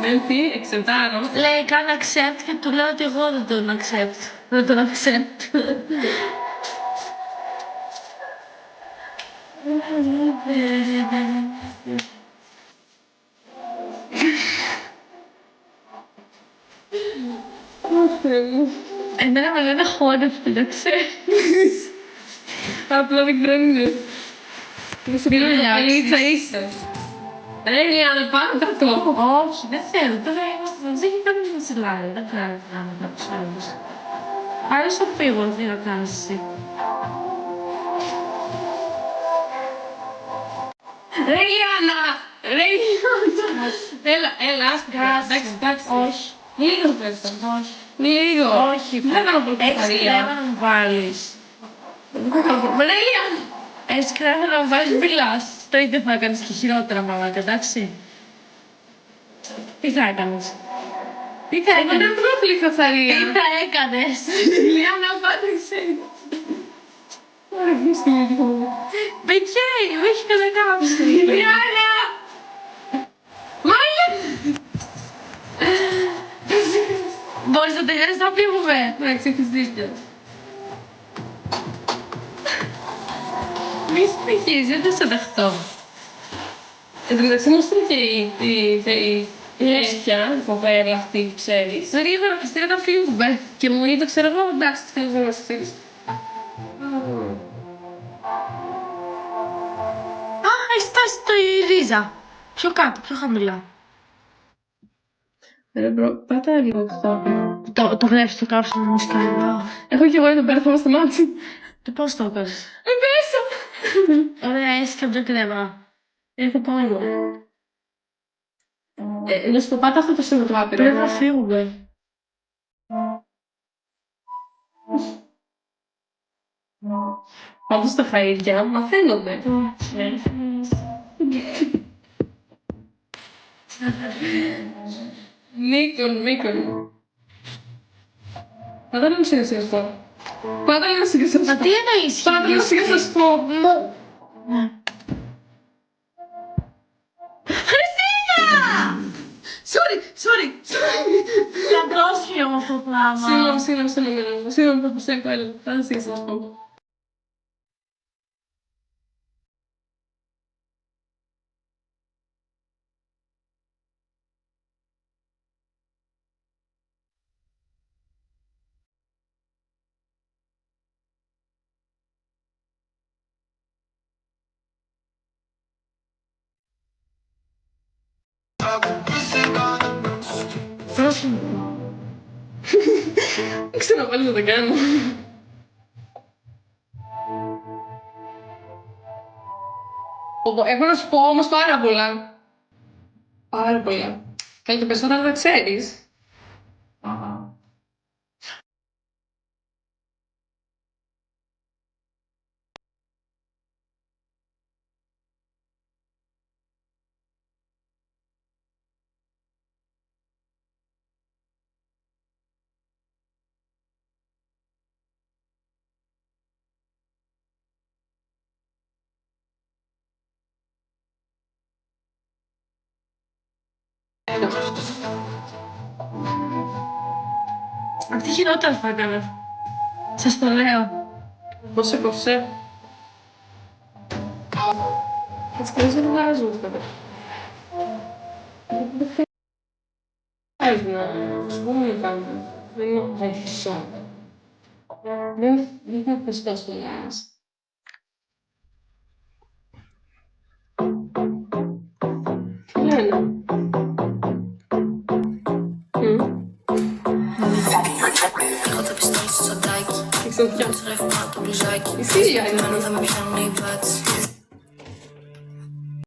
Ναι, τι, εξετάρω. Λέει κάνε accept και του λέω ότι εγώ δεν τον accept. Δεν τον accept. Εμένα με λένε χόρευτη, δεν ξέρεις. Απλά δεν κρέμει. Δεν σου πήρε μια παλίτσα είσαι. Ρε Λιάννα, πάντα το. Όχι, δεν θέλω. Τώρα είμαστε μαζί και κάνουμε ένα σιλάρι. Δεν θέλω να κάνω κάποιους άλλους. Άλλος θα φύγω, τι να κάνεις εσύ. Ρε Λιάννα! Ρε Λιάννα! Έλα, άσπρα. Εντάξει. Όχι. Λίγο πέφτω. Όχι. Λίγο. Όχι. Δεν θα κάνω Έχεις πορτοκαλία. κρέμα να μου βάλεις. Δεν θα κάνω πορτοκαλία. Ρε Λιάννα! Έχεις κρέμα να μου βάλεις, μιλάς. Το ίδιο θα έκανες και χειρότερα μάλλον, εντάξει. Τι θα έκανες. Τι θα Εγώ έκανες. δεν πρόκλησα θαρία. Τι θα έκανες. Λιάννα, πάντα ξέρεις. Αργήστε λίγο. Παιδιά, με έχει κατακάψει. Λιάννα! Μάλια! Μπορείς να τελειώσεις να φύγουμε. Εντάξει, έχεις δίκιο. Μη συνεχίζεις, δεν θα σε δεχτώ. Εν τω μεταξύ μου στείλε και η Έσια, η φοβέρα αυτή, ξέρεις. Γρήγορα πιστεύω να φύγουμε. Και μου είπε, ξέρω εγώ, εντάξει, θέλεις να μας στείλεις. Α, έχει φτάσει το η Ρίζα. Πιο κάτω, πιο χαμηλά. Ρε μπρο, πάτα λίγο αυτό. Το βλέπεις το κάψιμο μου σκάλα. Έχω κι εγώ εδώ πέρα, θα μας σταμάτει. Τι πώς το έκανες. Μέσα! Ωραία, έχεις κάποιο κρέμα. Έχω πάνω. Να σου το πάτα αυτό το σιροτράπερο. Πρέπει να φύγουμε. Πάντως τα φαΐρια μαθαίνονται. Μίκον. Πάτα λίγο σιγά σιγά πω. Πάτα λίγο σιγά σιγά Μα πω. τι εννοείς. Πάτα λίγο σιγά σιγά πω. Sorry. Θα πρόσφυγε με αυτό το πράγμα. Συγγνώμη, Παπασέκο, έλα. Πάτα σιγά σιγά πω. Δεν ξέρω πάλι να το κάνω. Έχω να σου πω όμως πάρα πολλά. Πάρα πολλά. Καλή, τα περισσότερα δεν τα ξέρεις. Αυτή χειρότερα θα έκανα. Σας το λέω. Πώς έκοψε. Τις κλείς δεν βγάζουν βέβαια. Δεν χρειάζεται να σου πούμε να κάνουμε. Δεν είναι χρυσό. Δεν είναι χρυσό στο λιάς. Τι λένε. Έχω το πιστόλι στο σαντάκι. Και ξαφνιά. Τρέφω το μπλουζάκι. Η Σίλια είναι. Θα με πιάνουν οι μπάτσοι.